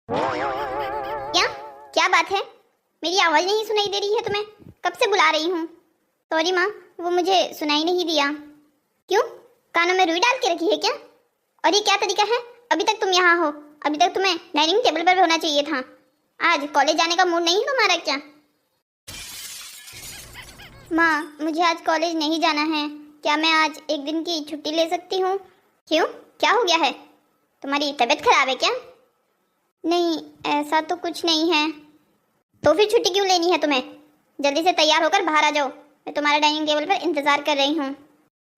क्या क्या बात है? मेरी आवाज नहीं सुनाई दे रही है तुम्हें? कब से बुला रही हूँ। सॉरी माँ, वो मुझे सुनाई नहीं दिया। क्यों, कानों में रुई डाल के रखी है क्या? और ये क्या तरीका है? अभी तक तुम यहाँ हो, अभी तक तुम्हें डाइनिंग टेबल पर होना चाहिए था। आज कॉलेज जाने का मूड नहीं है तुम्हारा क्या? माँ, मुझे आज कॉलेज नहीं जाना है। क्या मैं आज एक दिन की छुट्टी ले सकती हूँ? क्यों, क्या हो गया है? तुम्हारी तबीयत खराब है क्या? नहीं, ऐसा तो कुछ नहीं है। तो फिर छुट्टी क्यों लेनी है तुम्हें? जल्दी से तैयार होकर बाहर आ जाओ, मैं तुम्हारा डाइनिंग टेबल पर इंतजार कर रही हूँ।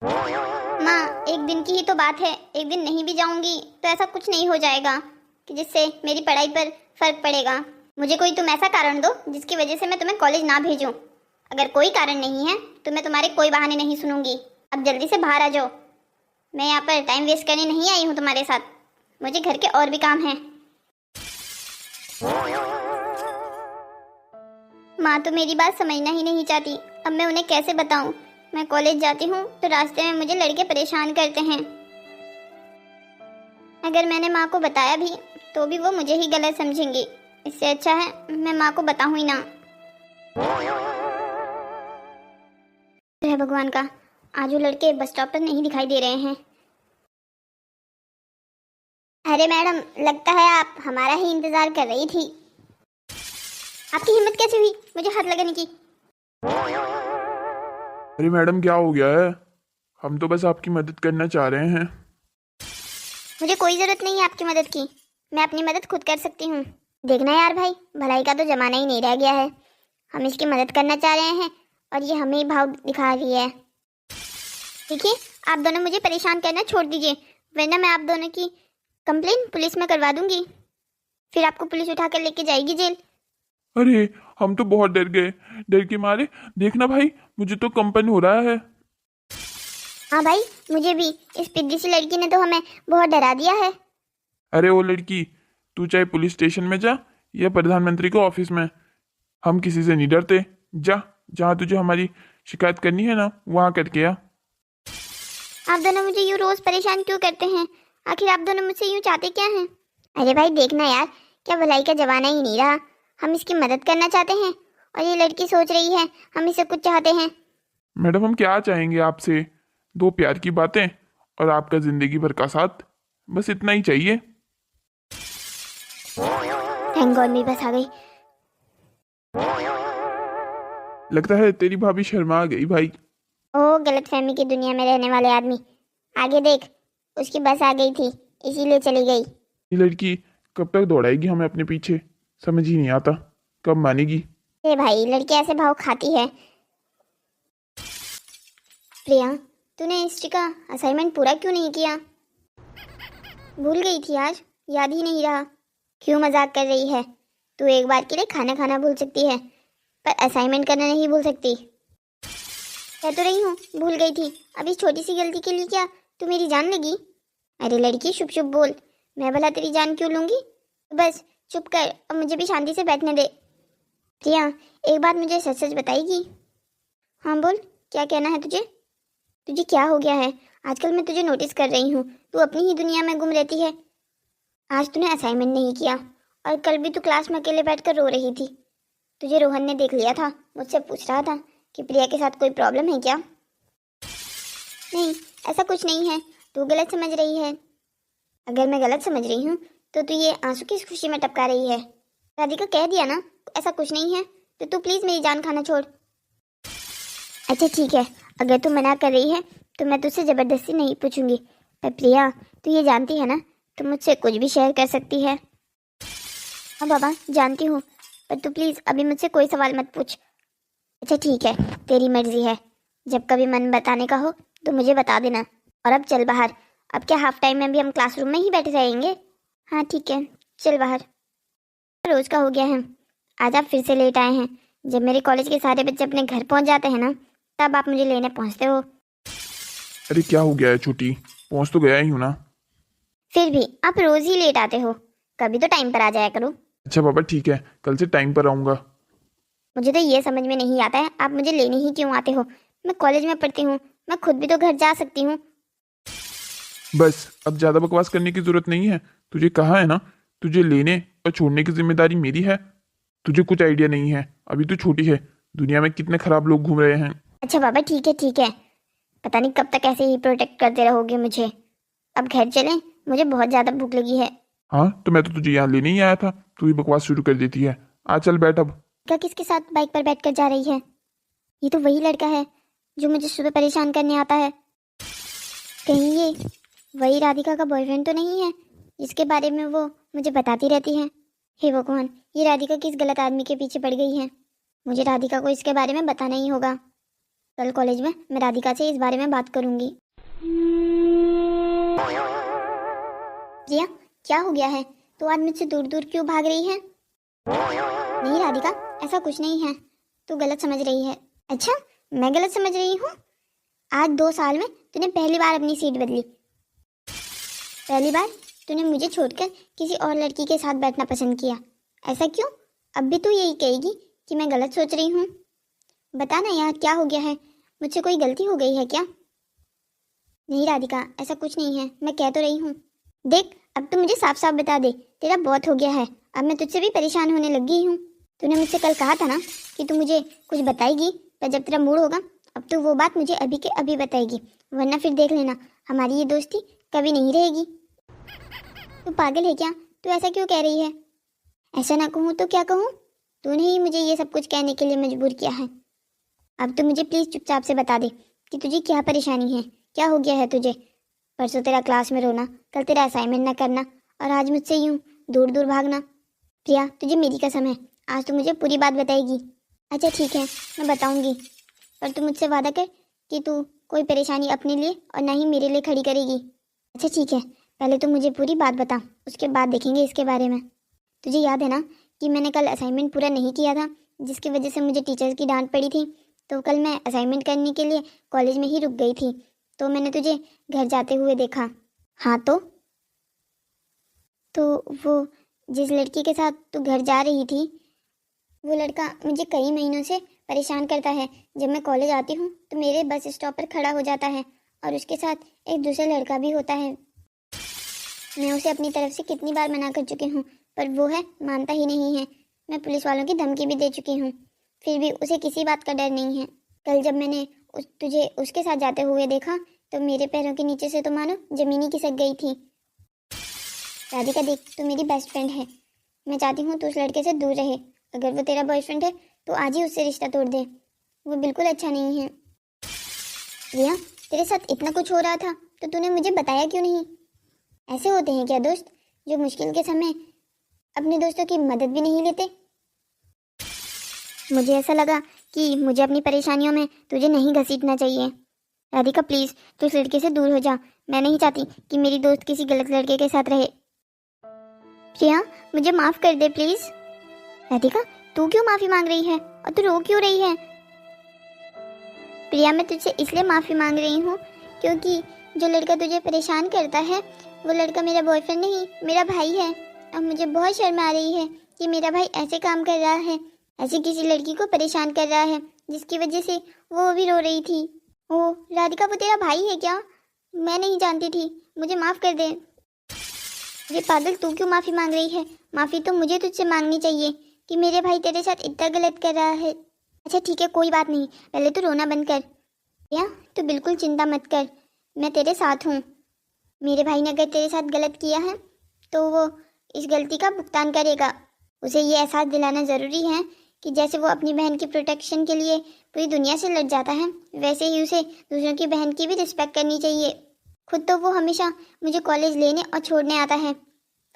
माँ, एक दिन की ही तो बात है, एक दिन नहीं भी जाऊंगी तो ऐसा कुछ नहीं हो जाएगा कि जिससे मेरी पढ़ाई पर फर्क पड़ेगा। मुझे कोई तुम ऐसा कारण दो जिसकी वजह से मैं तुम्हें कॉलेज ना भेजूं। अगर कोई कारण नहीं है तो मैं तुम्हारे कोई बहाने नहीं सुनूंगी। अब जल्दी से बाहर आ जाओ। मैं यहाँ पर टाइम वेस्ट करने नहीं आई हूँ तुम्हारे साथ, मुझे घर के और भी काम हैं। माँ तो मेरी बात समझना ही नहीं चाहती। अब मैं उन्हें कैसे बताऊं? मैं कॉलेज जाती हूँ तो रास्ते में मुझे लड़के परेशान करते हैं। अगर मैंने माँ को बताया भी तो भी वो मुझे ही गलत समझेंगी। इससे अच्छा है मैं माँ को बताऊं ही ना। है भगवान का, आज वो लड़के बस स्टॉप पर नहीं दिखाई दे रहे हैं। अरे मैडम, लगता है आप हमारा ही इंतजार कर रही थी। आपकी हिम्मत कैसे हुई मुझे हाथ लगाने की? अरे मैडम, क्या हो गया है? हम तो बस आपकी मदद करना चाह रहे हैं। मुझे कोई जरूरत नहीं है आपकी मदद की, मैं अपनी मदद खुद कर सकती हूँ। देखना यार भाई, भलाई का तो जमाना ही नहीं रह गया है। हम इसकी मदद करना चाह रहे हैं और ये हमें ही भाव दिखा रही है। देखिए, आप दोनों मुझे परेशान करना छोड़ दीजिए, वरना मैं आप दोनों की कंप्लेन पुलिस में करवा दूंगी। फिर आपको पुलिस उठा कर लेके जाएगी जेल। अरे, हम तो बहुत डर गए, डर के मारे। देखना भाई, मुझे तो कंपन हो रहा है। हाँ भाई, मुझे भी। इस पिद्दी सी लड़की ने तो हमें बहुत डरा दिया है। अरे वो लड़की, तू चाहे पुलिस स्टेशन में जा या प्रधानमंत्री के ऑफिस में, हम किसी से नहीं डरते। जा, जहाँ तुझे हमारी शिकायत करनी है ना, वहाँ करके आ। आप दोनों मुझे यूँ रोज परेशान क्यों करते हैं? आखिर आप दोनों मुझसे यूँ चाहते क्या हैं? अरे भाई देखना यार, क्या भलाई का जमाना ही नहीं रहा। हम इसकी मदद करना चाहते हैं और ये लड़की सोच रही है हम इसे कुछ चाहते हैं। मैडम, हम क्या चाहेंगे आपसे? दो प्यार की बातें और आपका जिंदगी भर का साथ, बस इतना ही चाहिए। थैंक गॉड मेरी बस आ गई। लगता है तेरी भाभी शर्मा गई भाई। ओ गलतफहमी की दुनिया में रहने वाले आदमी, आगे देख, उसकी बस आ गई थी इसीलिए चली गई। ये लड़की कब तक दौड़ाएगी हमें अपने पीछे, समझ ही नहीं आता। कब मानेगी? ए भाई, लड़की ऐसे भाव खाती है। प्रिया, तूने हिस्ट्री का असाइनमेंट पूरा क्यों नहीं किया? भूल गई थी आज, याद ही नहीं रहा। क्यों मजाक कर रही है? तू एक बार के लिए खाना खाना भूल सकती है पर असाइनमेंट करना नहीं भूल सकती। कह तो रही हूँ भूल गई थी, अब इस छोटी सी गलती के लिए क्या तू मेरी जान लेगी? अरे लड़की, शुभ शुभ बोल, मैं भला तेरी जान क्यों लूंगी? बस चुप कर और मुझे भी शांति से बैठने दे। प्रिया, एक बात मुझे सच सच बताएगी? हाँ बोल, क्या कहना है तुझे? तुझे क्या हो गया है? आजकल मैं तुझे नोटिस कर रही हूँ, तू अपनी ही दुनिया में गुम रहती है। आज तूने असाइनमेंट नहीं किया और कल भी तू क्लास में अकेले बैठकर रो रही थी। तुझे रोहन ने देख लिया था, मुझसे पूछ रहा था कि प्रिया के साथ कोई प्रॉब्लम है क्या? नहीं, ऐसा कुछ नहीं है, तू गलत समझ रही है। अगर मैं गलत समझ रही हूँ तो तू ये आंसू किस खुशी में टपका रही है? राधिका कह दिया ना ऐसा कुछ नहीं है, तो तू प्लीज मेरी जान खाना छोड़। अच्छा ठीक है, अगर तू मना कर रही है तो मैं तुझसे जबरदस्ती नहीं पूछूंगी। पर प्रिया, तू ये जानती है ना, तू मुझसे कुछ भी शेयर कर सकती है। हाँ बाबा, जानती हूँ, पर तू प्लीज अभी मुझसे कोई सवाल मत पूछ। अच्छा ठीक है, तेरी मर्जी है, जब कभी मन बताने का हो तो मुझे बता देना। और अब चल बाहर। अब क्या हाफ टाइम में भी हम क्लासरूम में ही बैठे रहेंगे? हाँ ठीक है, चल बाहर। रोज का हो गया है, आज आप फिर से लेट आए हैं। जब मेरे कॉलेज के सारे बच्चे अपने घर पहुंच जाते हैं ना, तब आप मुझे लेने पहुंचते हो। अरे क्या हो गया है छोटी, पहुंच तो गया ही हूं ना। फिर भी आप रोज ही लेट आते हो, कभी तो टाइम पर आ जाया करो। अच्छा बाबा ठीक है, कल से टाइम पर आऊंगा। मुझे तो ये समझ में नहीं आता है आप मुझे लेने ही क्यों आते हो? मैं कॉलेज में पढ़ती हूँ, मैं खुद भी तो घर जा सकती हूँ। बस अब ज्यादा बकवास करने की जरूरत नहीं है। तुझे कहा है ना, तुझे लेने और छोड़ने की जिम्मेदारी मेरी है। तुझे कुछ आइडिया नहीं है, अभी तू छोटी है। दुनिया में कितने खराब लोग घूम रहे हैं। अच्छा बाबा ठीक है ठीक है, पता नहीं कब तक ऐसे ही प्रोटेक्ट करते रहोगे मुझे। अब घर चलें, मुझे बहुत ज़्यादा भूख लगी है। हाँ तो मैं तो तुझे यहाँ लेने ही आया था, तू ही बकवास शुरू कर देती है। आ चल बैठ अब। क्या किसके साथ बाइक पर बैठकर जा रही है? ये तो वही लड़का है जो मुझे सुबह परेशान करने आता है। कहीं ये वही राधिका का बॉयफ्रेंड तो नहीं है जिसके बारे में वो मुझे बताती रहती है? हे भगवान, ये राधिका किस गलत आदमी के पीछे पड़ गई है? मुझे राधिका को इसके बारे में बताना ही होगा। कल कॉलेज में मैं राधिका से इस बारे में बात करूंगी। प्रिया, क्या हो गया है? तो आज मुझसे दूर दूर क्यों भाग रही है? नहीं राधिका, ऐसा कुछ नहीं है, तू गलत समझ रही है। अच्छा, मैं गलत समझ रही हूँ? आज 2 साल में तूने पहली बार अपनी सीट बदली। पहली बार तूने मुझे छोड़कर किसी और लड़की के साथ बैठना पसंद किया। ऐसा क्यों? अब भी तू यही कहेगी कि मैं गलत सोच रही हूँ? बता ना यार, क्या हो गया है? मुझसे कोई गलती हो गई है क्या? नहीं राधिका, ऐसा कुछ नहीं है, मैं कह तो रही हूँ। देख, अब तो मुझे साफ साफ बता दे, तेरा बहुत हो गया है। अब मैं तुझसे भी परेशान होने लग गई हूँ। तूने मुझसे कल कहा था ना कि तू मुझे कुछ बताएगी, पर जब तेरा मूड होगा अब तो वो बात मुझे अभी के अभी बताएगी, वरना फिर देख लेना हमारी ये दोस्ती कभी नहीं रहेगी। तू पागल है क्या? तू ऐसा क्यों कह रही है? ऐसा ना कहूँ तो क्या कहूँ? तूने ही मुझे ये सब कुछ कहने के लिए मजबूर किया है। अब तो मुझे प्लीज़ चुपचाप से बता दे कि तुझे क्या परेशानी है, क्या हो गया है तुझे? परसों तेरा क्लास में रोना, कल तेरा असाइनमेंट ना करना, और आज मुझसे यूं दूर दूर भागना। प्रिया, तुझे मेरी कसम है, आज तू मुझे पूरी बात बताएगी। अच्छा ठीक है, मैं बताऊंगी, पर तू मुझसे वादा कर कि तू कोई परेशानी अपने लिए और ना ही मेरे लिए खड़ी करेगी। अच्छा ठीक है, पहले तो मुझे पूरी बात बता, उसके बाद देखेंगे इसके बारे में। तुझे याद है ना कि मैंने कल असाइनमेंट पूरा नहीं किया था, जिसकी वजह से मुझे टीचर्स की डांट पड़ी थी। तो कल मैं असाइनमेंट करने के लिए कॉलेज में ही रुक गई थी, तो मैंने तुझे घर जाते हुए देखा। हाँ तो वो जिस लड़की के साथ तू घर जा रही थी, वो लड़का मुझे कई महीनों से परेशान करता है। जब मैं कॉलेज आती हूँ तो मेरे बस स्टॉप पर खड़ा हो जाता है, और उसके साथ एक दूसरा लड़का भी होता है। मैं उसे अपनी तरफ से कितनी बार मना कर चुकी हूँ, पर वो है मानता ही नहीं है। मैं पुलिस वालों की धमकी भी दे चुकी हूँ, फिर भी उसे किसी बात का डर नहीं है। कल जब मैंने तुझे उसके साथ जाते हुए देखा तो मेरे पैरों के नीचे से तो मानो जमीन ही खिसक गई थी। राधिका देख, तू मेरी बेस्ट फ्रेंड है, मैं चाहती हूँ तू उस लड़के से दूर रहे। अगर वो तेरा बॉयफ्रेंड है तो आज ही उससे रिश्ता तोड़ दे, वो बिल्कुल अच्छा नहीं है। रिया, तेरे साथ इतना कुछ हो रहा था तो तूने मुझे बताया क्यों नहीं? ऐसे होते हैं क्या दोस्त, जो मुश्किल के समय अपने दोस्तों की मदद भी नहीं लेते? मुझे ऐसा लगा कि मुझे अपनी परेशानियों में तुझे नहीं घसीटना चाहिए। राधिका प्लीज़, तू इस लड़के से दूर हो जा। मैं नहीं चाहती कि मेरी दोस्त किसी गलत लड़के के साथ रहे। प्रिया, मुझे माफ़ कर दे प्लीज़। राधिका, तू क्यों माफ़ी मांग रही है और तू रो क्यों रही है? प्रिया, मैं तुझसे इसलिए माफ़ी मांग रही हूँ क्योंकि जो लड़का तुझे परेशान करता है वो लड़का मेरा बॉयफ्रेंड नहीं, मेरा भाई है। अब मुझे बहुत शर्म आ रही है कि मेरा भाई ऐसे काम कर रहा है, ऐसी किसी लड़की को परेशान कर रहा है जिसकी वजह से वो भी रो रही थी। ओ राधिका, वो तेरा भाई है क्या? मैं नहीं जानती थी, मुझे माफ़ कर दे। ये पागल, तू क्यों माफ़ी मांग रही है? माफ़ी तो मुझे तुझसे मांगनी चाहिए कि मेरे भाई तेरे साथ इतना गलत कर रहा है। अच्छा ठीक है, कोई बात नहीं, पहले तो रोना बंद कर। या तू बिल्कुल चिंता मत कर, मैं तेरे साथ हूँ। मेरे भाई ने अगर तेरे साथ गलत किया है तो वो इस गलती का भुगतान करेगा। उसे ये एहसास दिलाना ज़रूरी है कि जैसे वो अपनी बहन की प्रोटेक्शन के लिए पूरी दुनिया से लड़ जाता है, वैसे ही उसे दूसरों की बहन की भी रिस्पेक्ट करनी चाहिए। खुद तो वो हमेशा मुझे कॉलेज लेने और छोड़ने आता है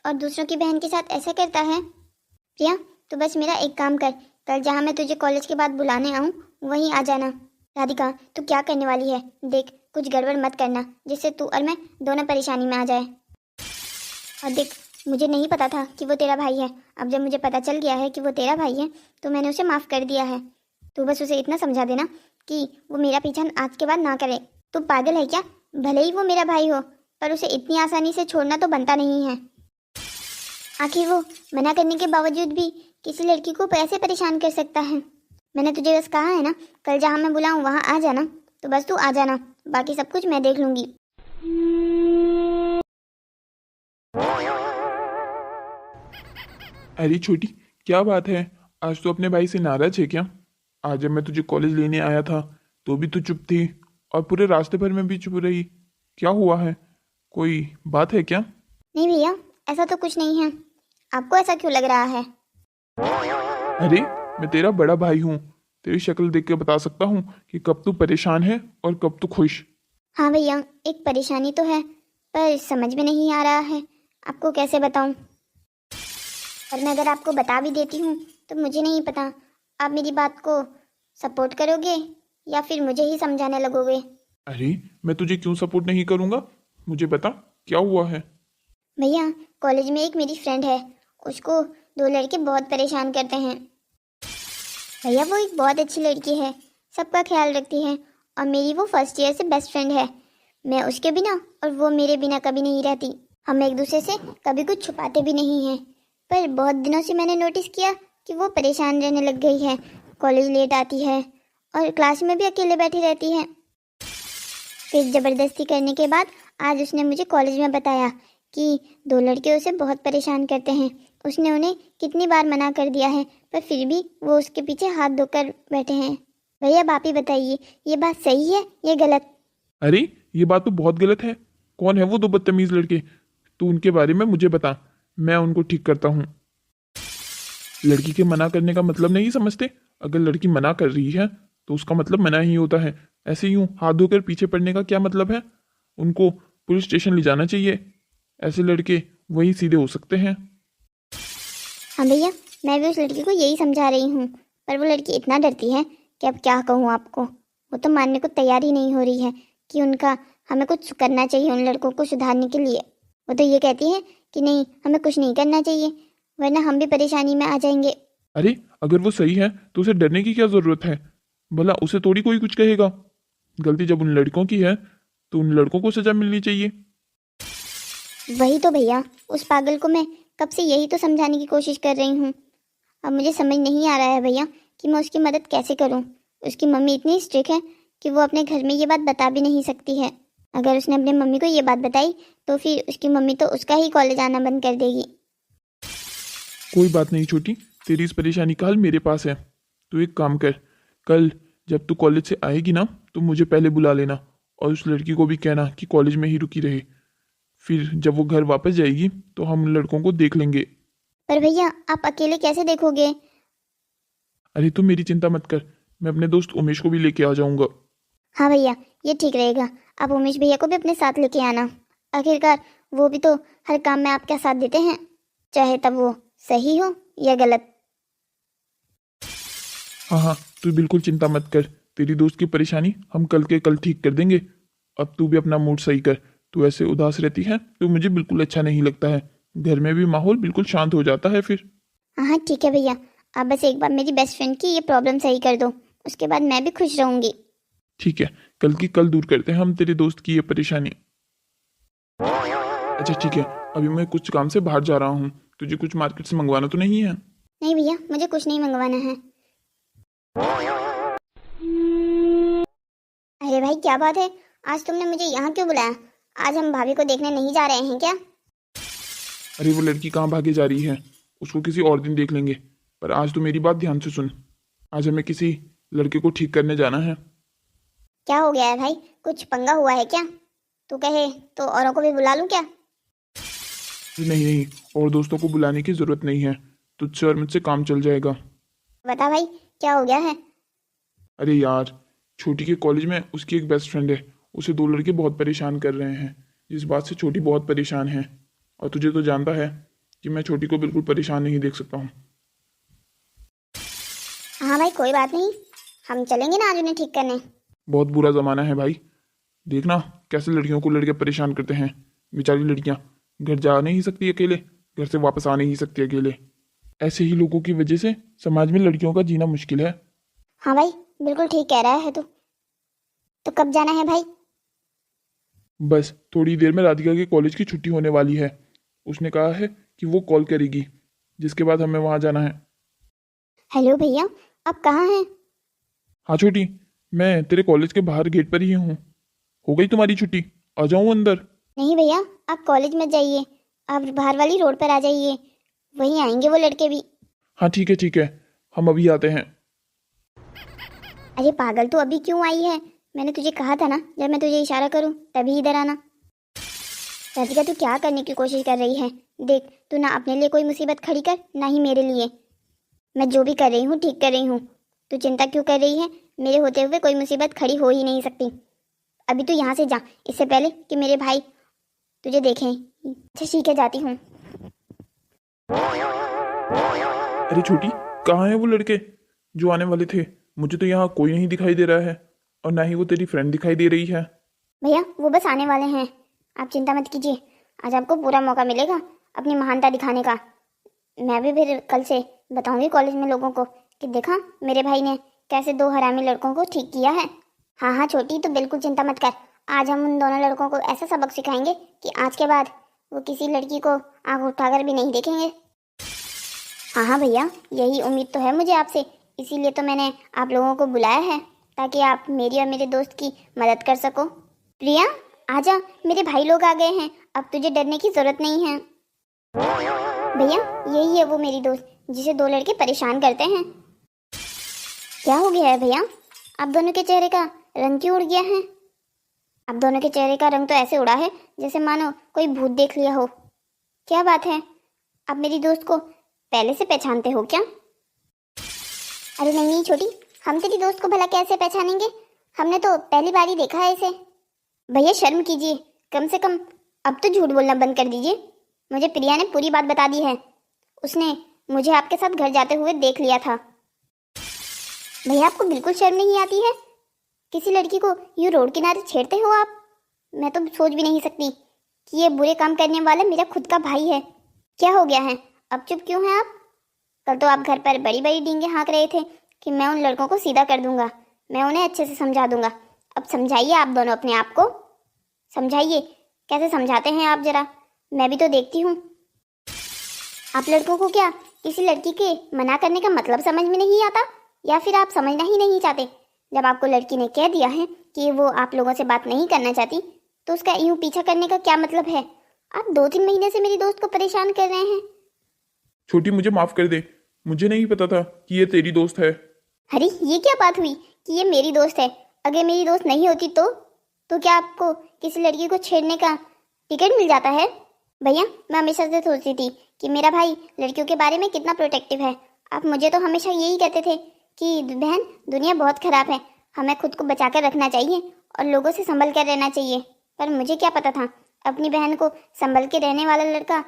और दूसरों की बहन के साथ ऐसा करता है। प्रिया, तो बस मेरा एक काम कर, कल जहाँ मैं तुझे कॉलेज के बाद बुलाने आऊँ वहीं आ जाना। राधिका, तू क्या करने वाली है? देख, कुछ गड़बड़ मत करना जिससे तू और मैं दोनों परेशानी में आ जाए। और देख, मुझे नहीं पता था कि वो तेरा भाई है, अब जब मुझे पता चल गया है कि वो तेरा भाई है तो मैंने उसे माफ़ कर दिया है। तू बस उसे इतना समझा देना कि वो मेरा पीछा आज के बाद ना करे। तू पागल है क्या? भले ही वो मेरा भाई हो, पर उसे इतनी आसानी से छोड़ना तो बनता नहीं है। आखिर वो मना करने के बावजूद भी किसी लड़की को कैसे परेशान कर सकता है? मैंने तुझे बस कहा है ना, कल जहाँ मैं बुलाऊँ वहाँ आ जाना, तो बस तू आ जाना, बाकी सब कुछ मैं देख लूँगी। अरे छोटी, क्या बात है? आज तो अपने भाई से नाराज है क्या? आज जब मैं तुझे कॉलेज लेने आया था तो भी तू चुप थी, और पूरे रास्ते भर में भी चुप रही। क्या हुआ है? कोई बात है क्या? नहीं भैया, ऐसा तो कुछ नहीं है। आपको ऐसा क्यों लग रहा है? अरे, मैं तेरा बड़ा भाई हूँ। तेरी शक्ल देख के बता सकता हूँ कि कब तू परेशान है और कब तू खुश। हाँ भैया, एक परेशानी तो है, पर समझ में नहीं आ रहा है आपको कैसे बताऊं। और मैं अगर आपको बता भी देती हूँ तो मुझे नहीं पता आप मेरी बात को सपोर्ट करोगे या फिर मुझे ही समझाने लगोगे। अरे, मैं तुझे क्यों सपोर्ट नहीं करूँगा? मुझे बता, क्या हुआ है? भैया, कॉलेज में एक मेरी फ्रेंड है, उसको दो लड़के बहुत परेशान करते हैं। भैया, वो एक बहुत अच्छी लड़की है, सबका ख्याल रखती है, और मेरी वो फर्स्ट ईयर से बेस्ट फ्रेंड है। मैं उसके बिना और वो मेरे बिना कभी नहीं रहती। हम एक दूसरे से कभी कुछ छुपाते भी नहीं हैं। पर बहुत दिनों से मैंने नोटिस किया कि वो परेशान रहने लग गई है। कॉलेज लेट आती है और क्लास में भी अकेले बैठी रहती है। फिर ज़बरदस्ती करने के बाद आज उसने मुझे कॉलेज में बताया कि दो लड़के उसे बहुत परेशान करते हैं। उसने उन्हें कितनी बार मना कर दिया है, पर फिर भी वो उसके पीछे हाथ धोकर बैठे हैं। भैया, अब आप ही बताइए, ये बात सही है या गलत? अरे, ये बात तो बहुत गलत है। कौन है वो दो बदतमीज लड़के? तू उनके बारे में मुझे बता, मैं उनको ठीक करता हूँ। लड़की के मना करने का मतलब नहीं समझते? अगर लड़की मना कर रही है तो उसका मतलब मना ही होता है। ऐसे यूं हाथ धोकर पीछे पड़ने का क्या मतलब है? उनको पुलिस स्टेशन ले जाना चाहिए। ऐसे लड़के वही सीधे हो सकते हैं। हाँ भैया, मैं भी उस लड़की को यही समझा रही हूँ, पर वो लड़की इतना डरती है कि अब क्या कहूँ आपको। वो तो मानने को तैयार ही नहीं हो रही है कि उनका हमें कुछ करना चाहिए उन लड़कों को सुधारने के लिए। वो तो ये कहती है कि नहीं, हमें कुछ नहीं करना चाहिए, वरना हम भी परेशानी में आ जाएंगे। अरे, अगर वो सही है तो उसे डरने की क्या जरूरत है? भला उसे थोड़ी कोई कुछ कहेगा। गलती जब उन लड़कों की है तो उन लड़कों को सजा मिलनी चाहिए। वही तो भैया, उस पागल को मैं कब से यही तो समझाने की कोशिश कर रही हूँ। अब मुझे समझ नहीं आ रहा है भैया कि मैं उसकी मदद कैसे करूँ। उसकी मम्मी इतनी स्ट्रिक्ट है कि वो अपने घर में ये बात बता भी नहीं सकती है। अगर उसने अपने मम्मी को ये बात बताई तो फिर उसकी मम्मी तो उसका ही कॉलेज आना बंद कर देगी। कोई बात नहीं छोटी, तेरी इस परेशानी का हल मेरे पास है। तू एक काम कर, कल जब तू कॉलेज से आएगी ना तो मुझे पहले बुला लेना, और उस लड़की को भी कहना कि कॉलेज में ही रुकी रहे। फिर जब वो घर वापस जाएगी तो हम उन लड़कों को देख लेंगे। पर भैया, आप अकेले कैसे देखोगे? अरे, तू मेरी चिंता मत कर, मैं अपने दोस्त उमेश को भी लेके आ जाऊंगा। हाँ भैया, ये ठीक रहेगा। आप उमेश भैया को भी अपने साथ लेके आना। आखिरकार वो भी तो हर काम में आपका साथ देते हैं, चाहे तब वो सही हो या गलत। हाँ हाँ, तू बिल्कुल चिंता मत कर, तेरी दोस्त की परेशानी हम कल के कल ठीक कर देंगे। अब तू भी अपना मूड सही कर। तू ऐसे उदास रहती है तो मुझे बिल्कुल अच्छा नहीं लगता है। घर में भी माहौल बिल्कुल शांत हो जाता है फिर। हाँ हाँ, ठीक है भैया। आप बस एक बार मेरी बेस्ट फ्रेंड की ये प्रॉब्लम सही कर दो, उसके बाद मैं भी खुश रहूँगी। ठीक है, कल की कल दूर करते हैं हम तेरे दोस्त की ये परेशानी। अच्छा ठीक है, अभी मैं कुछ काम से बाहर जा रहा हूँ। तुझे कुछ मार्केट से मंगवाना तो नहीं है? नहीं भैया, मुझे कुछ नहीं मंगवाना है। अरे भाई, क्या बात है, आज तुमने मुझे यहाँ क्यों बुलाया? आज हम भाभी को देखने नहीं जा रहे हैं क्या? अरे, वो लड़की कहाँ भागे जा रही है? उसको किसी और दिन देख लेंगे, पर आज तो मेरी बात ध्यान से सुन। आज हमें किसी लड़के को ठीक करने जाना है। क्या हो गया है भाई, कुछ पंगा हुआ है क्या? तू कहे तो औरों को भी बुला लूं क्या? नहीं नहीं, और दोस्तों को बुलाने की जरूरत नहीं है। तुझसे और मुझसे काम चल जाएगा। बता भाई, क्या हो गया है? अरे यार, छोटी के कॉलेज में उसकी एक बेस्ट फ्रेंड है। उसे दो लड़के बहुत परेशान कर रहे हैं, जिस बात से छोटी बहुत परेशान है। और तुझे तो जानता है कि मैं छोटी को बिल्कुल परेशान नहीं देख सकता हूँ। हाँ भाई, कोई बात नहीं, हम चलेंगे ना आज उन्हें ठीक करने। बहुत बुरा जमाना है भाई। देखना कैसे लड़कियों को लड़के परेशान करते हैं। बेचारी लड़कियां घर जा नहीं सकती अकेले, घर से वापस आ नहीं सकती अकेले। ऐसे ही लोगों की वजह से समाज में लड़कियों का जीना मुश्किल है। हाँ भाई, बिल्कुल ठीक कह रहा है तू। तो कब जाना है भाई? बस थोड़ी देर में राधिका के कॉलेज की छुट्टी होने वाली है। उसने कहा है कि वो कॉल करेगी, जिसके बाद हमें वहाँ जाना है। हेलो भैया, आप कहाँ हैं? हाँ छोटी, मैं तेरे कॉलेज के बाहर गेट पर ही हूँ। हो गई तुम्हारी छुट्टी? आ जाऊँ अंदर? नहीं भैया, आप कॉलेज मत जाइए, आप बाहर वाली रोड पर आ जाइए। वहीं आएंगे वो लड़के भी। हाँ ठीक है, हम अभी आते हैं। अरे पागल, तू अभी क्यों आई है? मैंने तुझे कहा था ना, जब मैं तुझे इशारा करूं तभी इधर आना। राधिका, तू क्या करने की कोशिश कर रही है? देख, तू ना अपने लिए कोई मुसीबत खड़ी कर, ना ही मेरे लिए। मैं जो भी कर रही हूँ ठीक कर रही हूँ। तू चिंता क्यों कर रही है? मेरे होते हुए कोई मुसीबत खड़ी हो ही नहीं सकती। अभी तू यहाँ से जा, इससे पहले कि मेरे भाई तुझे देखें। अच्छा ठीक है, जाती हूँ। अरे छोटी, कहाँ हैं वो लड़के जो आने वाले थे? मुझे तो यहाँ कोई नहीं दिखाई दे रहा है, और ना ही वो तेरी फ्रेंड दिखाई दे रही है। भैया, वो बस आने वाले हैं, आप चिंता मत कीजिए। आज आपको पूरा मौका मिलेगा अपनी महानता दिखाने का। मैं भी फिर कल से बताऊंगी कॉलेज में लोगों को कि देखा मेरे भाई ने कैसे 2 हरामी लड़कों को ठीक किया है। हाँ हाँ छोटी, तो बिल्कुल चिंता मत कर। आज हम उन दोनों लड़कों को ऐसा सबक सिखाएंगे कि आज के बाद वो किसी लड़की को आंख उठाकर भी नहीं देखेंगे। हाँ हाँ भैया, यही उम्मीद तो है मुझे आपसे, इसीलिए तो मैंने आप लोगों को बुलाया है, ताकि आप मेरी और मेरे दोस्त की मदद कर सको। प्रिया, आजा, मेरे भाई लोग आ गए हैं, अब तुझे डरने की जरूरत नहीं है। भैया, यही है वो मेरी दोस्त जिसे 2 लड़के परेशान करते हैं। क्या हो गया है भैया? आप दोनों के चेहरे का रंग क्यों उड़ गया है? आप दोनों के चेहरे का रंग तो ऐसे उड़ा है जैसे मानो कोई भूत देख लिया हो। क्या बात है, आप मेरी दोस्त को पहले से पहचानते हो क्या? अरे नहीं नहीं छोटी, हम तेरी दोस्त को भला कैसे पहचानेंगे? हमने तो पहली बार ही देखा है इसे। भैया शर्म कीजिए, कम से कम अब तो झूठ बोलना बंद कर दीजिए। मुझे प्रिया ने पूरी बात बता दी है, उसने मुझे आपके साथ घर जाते हुए देख लिया था। भैया, आपको बिल्कुल शर्म नहीं आती है? किसी लड़की को यूँ रोड किनारे छेड़ते हो आप? मैं तो सोच भी नहीं सकती कि ये बुरे काम करने वाला मेरा खुद का भाई है। क्या हो गया है, अब चुप क्यों हैं आप? कल तो आप घर पर बड़ी बड़ी डींगे हाँक रहे थे कि मैं उन लड़कों को सीधा कर दूंगा, मैं उन्हें अच्छे से समझा दूंगा। अब समझाइए आप दोनों अपने आप को, समझाइए, कैसे समझाते हैं आप जरा, मैं भी तो देखती हूँ। आप लड़कों को क्या किसी लड़की के मना करने का मतलब समझ में नहीं आता, या फिर आप समझना ही नहीं चाहते? जब आपको लड़की ने कह दिया है कि वो आप लोगों से बात नहीं करना चाहती, तो उसका यूं पीछा करने का क्या मतलब है? आप 2-3 महीने से मेरी दोस्त को परेशान कर रहे हैं। छोटी, मुझे माफ कर दे, मुझे नहीं पता था कि ये तेरी दोस्त है। अरे ये क्या बात हुई कि ये मेरी दोस्त है? अगर मेरी दोस्त नहीं होती तो क्या आपको किसी लड़की को छेड़ने का टिकट मिल जाता है? भैया, मैं हमेशा से सोचती थी कि मेरा भाई लड़कियों के बारे में कितना प्रोटेक्टिव है। आप मुझे तो हमेशा यही कहते थे कि बहन, दुनिया बहुत खराब है, हमें खुद को बचा कर रखना चाहिए और लोगों से संभल कर रहना चाहिए। पर मुझे क्या पता था, अपनी बहन को संभल के रहने वाला लड़का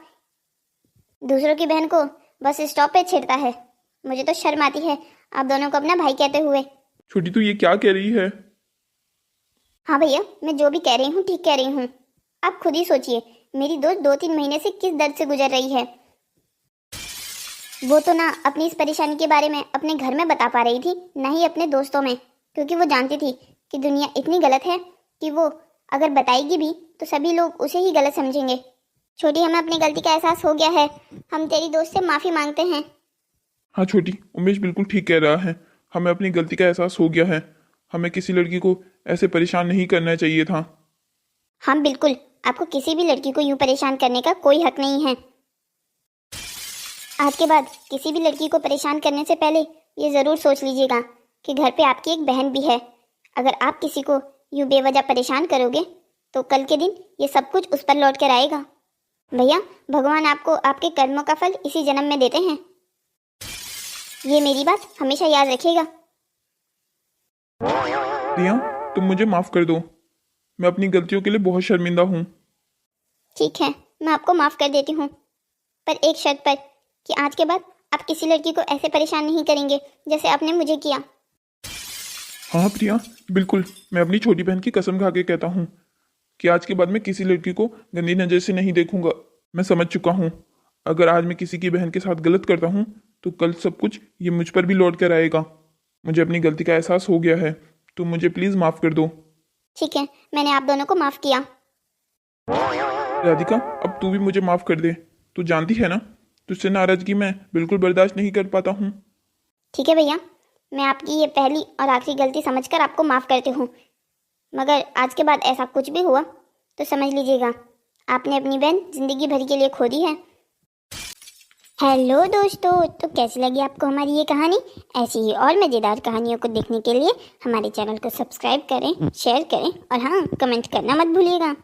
दूसरों की बहन को बस स्टॉप पे छेड़ता है। मुझे तो शर्म आती है आप दोनों को अपना भाई कहते हुए। छोटी, तू ये क्या कह रही है? हाँ भैया, मैं जो भी कह रही हूँ ठीक कह रही हूँ। आप खुद ही सोचिए, मेरी दोस्त 2-3 महीने से किस दर्द से गुजर रही है। वो तो ना अपनी इस परेशानी के बारे में अपने घर में बता पा रही थी, ना ही अपने दोस्तों में, क्योंकि वो जानती थी कि दुनिया इतनी गलत है कि वो अगर बताएगी भी तो सभी लोग उसे ही गलत समझेंगे। छोटी, हमें अपनी गलती का एहसास हो गया है, हम तेरी दोस्त से माफ़ी मांगते हैं। हाँ छोटी, उमेश बिल्कुल ठीक कह रहा है, हमें अपनी गलती का एहसास हो गया है। हमें किसी लड़की को ऐसे परेशान नहीं करना चाहिए था। हाँ बिल्कुल, आपको किसी भी लड़की को यूं परेशान करने का कोई हक नहीं है। आज के बाद किसी भी लड़की को परेशान करने से पहले ये ज़रूर सोच लीजिएगा कि घर पे आपकी एक बहन भी है। अगर आप किसी को यूं बेवजह परेशान करोगे तो कल के दिन ये सब कुछ उस पर लौट कर आएगा। भैया, भगवान आपको आपके कर्मों का फल इसी जन्म में देते हैं, ये मेरी बात हमेशा याद रखिएगा। प्रिया, तुम मुझे माफ कर दो, मैं अपनी गलतियों के लिए बहुत शर्मिंदा हूँ। ठीक है, मैं आपको माफ़ कर देती हूँ, पर एक शर्त पर कि आज के बाद आप किसी लड़की को ऐसे परेशान नहीं करेंगे जैसे आपने मुझे किया। हाँ प्रिया, बिल्कुल, मैं अपनी छोटी बहन की कसम खा के कहता हूँ कि आज के बाद मैं किसी लड़की को गंदी नज़र से नहीं देखूंगा। मैं समझ चुका हूँ, अगर आज मैं किसी की बहन के साथ गलत करता हूँ तो कल सब कुछ ये मुझ पर भी लौट कर आएगा। मुझे अपनी गलती का एहसास हो गया है, तो मुझे प्लीज़ माफ़ कर दो। ठीक है, मैंने आप दोनों को माफ़ किया। राधिका, अब तू भी मुझे माफ़ कर दे। तू जानती है ना, तुझसे नाराज़गी मैं बिल्कुल बर्दाश्त नहीं कर पाता हूँ। ठीक है भैया, मैं आपकी ये पहली और आखिरी गलती समझकर आपको माफ़ करती हूँ, मगर आज के बाद ऐसा कुछ भी हुआ तो समझ लीजिएगा आपने अपनी बहन जिंदगी भर के लिए खो दी है। हेलो दोस्तों, तो कैसी लगी आपको हमारी ये कहानी? ऐसी ही और मज़ेदार कहानियों को देखने के लिए हमारे चैनल को सब्सक्राइब करें, शेयर करें और हाँ, कमेंट करना मत भूलिएगा।